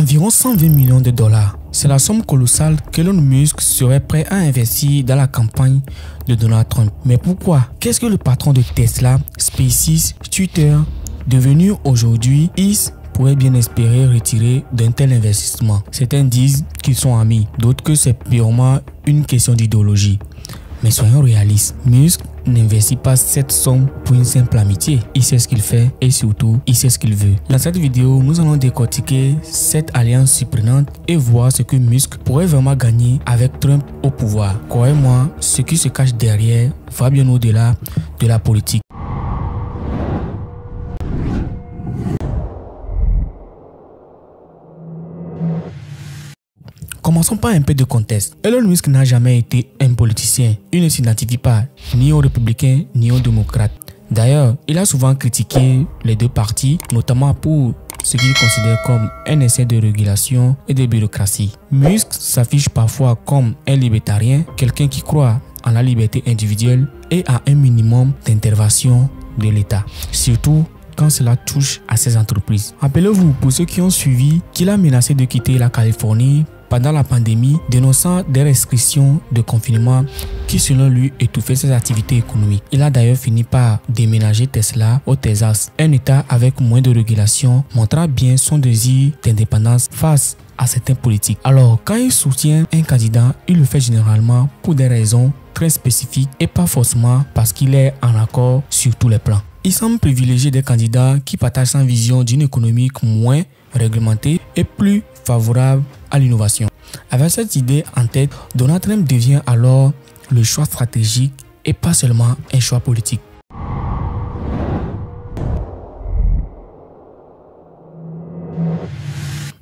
environ 120 millions de dollars. C'est la somme colossale qu'Elon Musk serait prêt à investir dans la campagne de Donald Trump. Mais pourquoi? Qu'est-ce que le patron de Tesla, SpaceX, Twitter, devenu aujourd'hui X, pourrait bien espérer retirer d'un tel investissement? Certains disent qu'ils sont amis, d'autres que c'est purement une question d'idéologie. Mais soyons réalistes, Musk n'investit pas cette somme pour une simple amitié. Il sait ce qu'il fait et surtout, il sait ce qu'il veut. Dans cette vidéo, nous allons décortiquer cette alliance surprenante et voir ce que Musk pourrait vraiment gagner avec Trump au pouvoir. Croyez-moi, ce qui se cache derrière va bien au-delà de la politique. Commençons par un peu de contexte. Elon Musk n'a jamais été un politicien. Il ne s'identifie pas ni aux républicains ni aux démocrates. D'ailleurs, il a souvent critiqué les deux partis, notamment pour ce qu'il considère comme un essai de régulation et de bureaucratie. Musk s'affiche parfois comme un libertarien, quelqu'un qui croit en la liberté individuelle et à un minimum d'intervention de l'État. Surtout quand cela touche à ses entreprises. Rappelez-vous, pour ceux qui ont suivi, qu'il a menacé de quitter la Californie pendant la pandémie, dénonçant des restrictions de confinement qui selon lui étouffaient ses activités économiques. Il a d'ailleurs fini par déménager Tesla au Texas, un état avec moins de régulation, montrant bien son désir d'indépendance face à certains politiques. Alors, quand il soutient un candidat, il le fait généralement pour des raisons très spécifiques et pas forcément parce qu'il est en accord sur tous les plans. Il semble privilégier des candidats qui partagent sa vision d'une économie moins réglementée et plus favorable à l'innovation. Avec cette idée en tête, Donald Trump devient alors le choix stratégique et pas seulement un choix politique.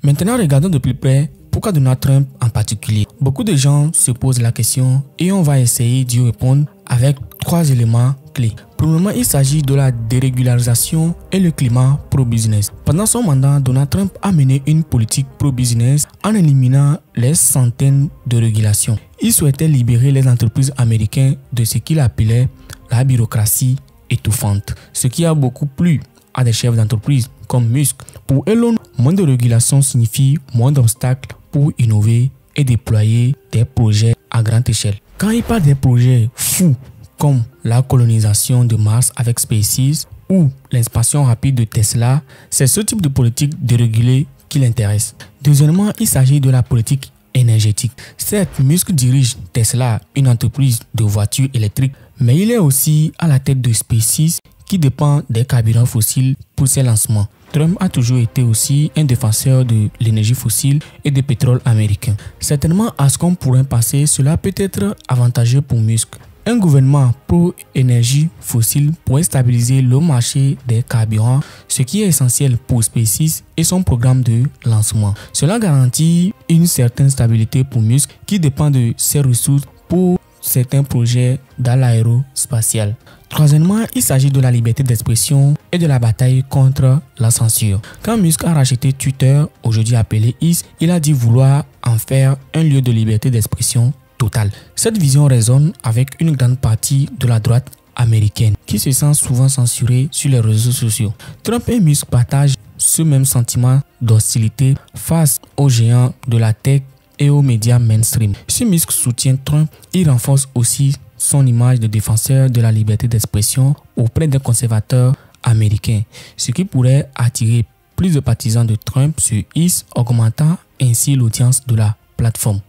Maintenant, regardons de plus près pourquoi Donald Trump en particulier. Beaucoup de gens se posent la question et on va essayer d'y répondre avec 3 éléments clés. Premièrement, il s'agit de la dérégularisation et le climat pro-business. Pendant son mandat, Donald Trump a mené une politique pro-business en éliminant les centaines de régulations. Il souhaitait libérer les entreprises américaines de ce qu'il appelait la bureaucratie étouffante, ce qui a beaucoup plu à des chefs d'entreprise comme Musk. Pour Elon, moins de régulation signifie moins d'obstacles pour innover et déployer des projets à grande échelle. Quand il parle des projets fous comme la colonisation de Mars avec SpaceX ou l'expansion rapide de Tesla, c'est ce type de politique dérégulée qui l'intéresse. Deuxièmement, il s'agit de la politique énergétique. Certes, Musk dirige Tesla, une entreprise de voitures électriques, mais il est aussi à la tête de SpaceX qui dépend des carburants fossiles pour ses lancements. Trump a toujours été aussi un défenseur de l'énergie fossile et du pétrole américain. Certainement, à ce qu'on pourrait penser, cela peut être avantageux pour Musk. Un gouvernement pro-énergie fossile pourrait stabiliser le marché des carburants, ce qui est essentiel pour SpaceX et son programme de lancement. Cela garantit une certaine stabilité pour Musk qui dépend de ses ressources pour certains projets dans l'aérospatial. Troisièmement, il s'agit de la liberté d'expression et de la bataille contre la censure. Quand Musk a racheté Twitter, aujourd'hui appelé X, il a dit vouloir en faire un lieu de liberté d'expression totale. Cette vision résonne avec une grande partie de la droite américaine qui se sent souvent censurée sur les réseaux sociaux. Trump et Musk partagent ce même sentiment d'hostilité face aux géants de la tech et aux médias mainstream. Si Musk soutient Trump, il renforce aussi son image de défenseur de la liberté d'expression auprès des conservateurs américains, ce qui pourrait attirer plus de partisans de Trump sur X, augmentant ainsi l'audience de la plateforme.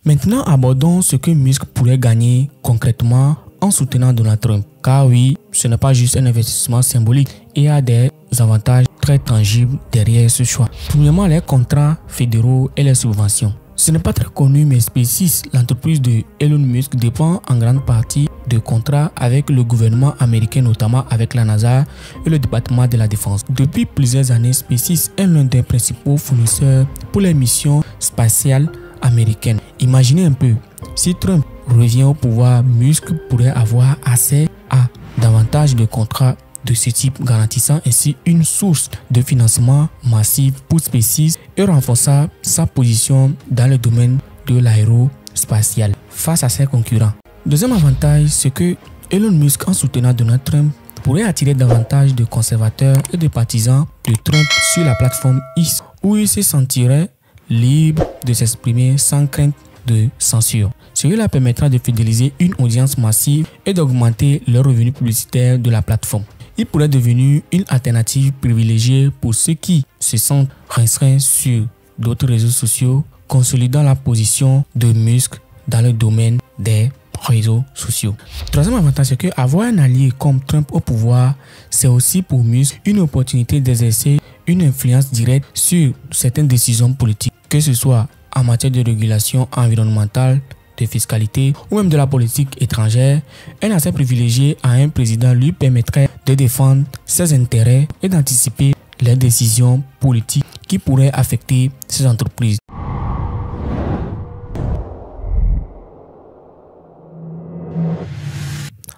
Maintenant, abordons ce que Musk pourrait gagner concrètement en soutenant Donald Trump. Car oui, ce n'est pas juste un investissement symbolique, il y a des avantages très tangibles derrière ce choix. Premièrement, les contrats fédéraux et les subventions. Ce n'est pas très connu, mais SpaceX, l'entreprise de Elon Musk, dépend en grande partie de contrats avec le gouvernement américain, notamment avec la NASA et le département de la Défense. Depuis plusieurs années, SpaceX est l'un des principaux fournisseurs pour les missions spatiales américaines. Imaginez un peu, si Trump revient au pouvoir, Musk pourrait avoir accès à davantage de contrats de ce type, garantissant ainsi une source de financement massif pour SpaceX et renforçant sa position dans le domaine de l'aérospatial face à ses concurrents. Deuxième avantage, c'est que Elon Musk, en soutenant Donald Trump, pourrait attirer davantage de conservateurs et de partisans de Trump sur la plateforme X, où ils se sentiraient libres de s'exprimer sans crainte de censure. Cela permettra de fidéliser une audience massive et d'augmenter le revenu publicitaire de la plateforme. Il pourrait devenir une alternative privilégiée pour ceux qui se sentent restreints sur d'autres réseaux sociaux, consolidant la position de Musk dans le domaine des réseaux sociaux. Troisième avantage, c'est qu'avoir un allié comme Trump au pouvoir, c'est aussi pour Musk une opportunité d'exercer une influence directe sur certaines décisions politiques, que ce soit en matière de régulation environnementale, de fiscalité ou même de la politique étrangère. Un accès privilégié à un président lui permettrait de défendre ses intérêts et d'anticiper les décisions politiques qui pourraient affecter ses entreprises.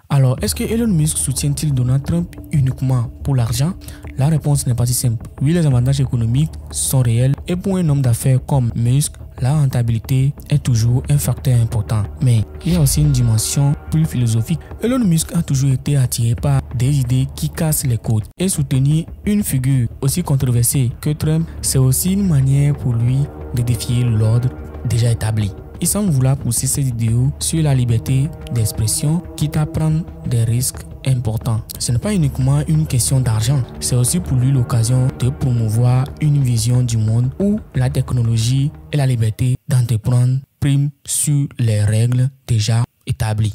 Alors, est-ce que Elon Musk soutient-il Donald Trump uniquement pour l'argent? La réponse n'est pas si simple. Oui, les avantages économiques sont réels et pour un homme d'affaires comme Musk, la rentabilité est toujours un facteur important. Mais il y a aussi une dimension plus philosophique. Elon Musk a toujours été attiré par des idées qui cassent les codes. Et soutenir une figure aussi controversée que Trump, c'est aussi une manière pour lui de défier l'ordre déjà établi. Il semble vouloir pousser ses idéaux sur la liberté d'expression, quitte à prendre des risques importants. Ce n'est pas uniquement une question d'argent, c'est aussi pour lui l'occasion de promouvoir une vision du monde où la technologie et la liberté d'entreprendre priment sur les règles déjà établies.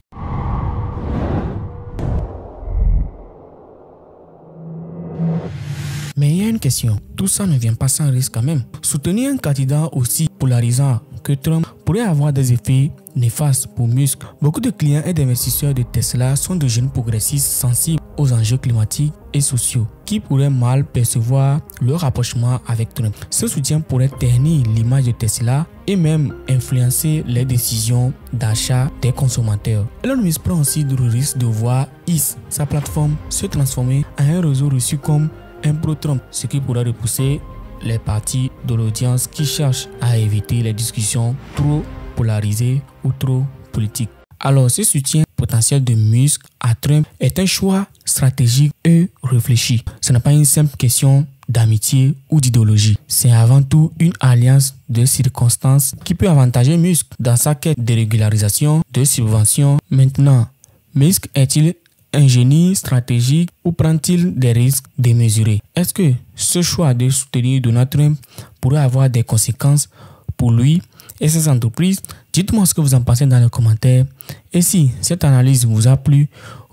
Mais il y a une question, tout ça ne vient pas sans risque quand même. Soutenir un candidat aussi polarisant que Trump pourrait avoir des effets néfastes pour Musk. Beaucoup de clients et d'investisseurs de Tesla sont de jeunes progressistes sensibles aux enjeux climatiques et sociaux qui pourraient mal percevoir le rapprochement avec Trump. Ce soutien pourrait ternir l'image de Tesla et même influencer les décisions d'achat des consommateurs. Elon Musk prend aussi le risque de voir X, sa plateforme, se transformer en un réseau reçu comme un pro-Trump, ce qui pourrait repousser les parties de l'audience qui cherchent à éviter les discussions trop polarisées ou trop politiques. Alors, ce soutien potentiel de Musk à Trump est un choix stratégique et réfléchi. Ce n'est pas une simple question d'amitié ou d'idéologie. C'est avant tout une alliance de circonstances qui peut avantager Musk dans sa quête de régularisation, de subventions. Maintenant, Musk est-il un génie stratégique ou prend-il des risques démesurés? Est-ce que ce choix de soutenir Donald Trump pourrait avoir des conséquences pour lui et ses entreprises? Dites-moi ce que vous en pensez dans les commentaires. Et si cette analyse vous a plu,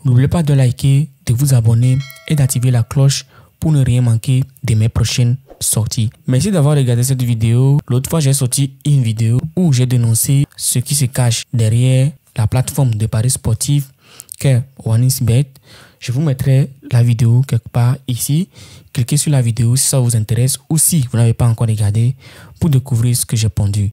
n'oubliez pas de liker, de vous abonner et d'activer la cloche pour ne rien manquer de mes prochaines sorties. Merci d'avoir regardé cette vidéo. L'autre fois, j'ai sorti une vidéo où j'ai dénoncé ce qui se cache derrière la plateforme de paris sportifs qu'est 1xBet. Je vous mettrai la vidéo quelque part ici. Cliquez sur la vidéo si ça vous intéresse ou si vous n'avez pas encore regardé pour découvrir ce que j'ai pondu.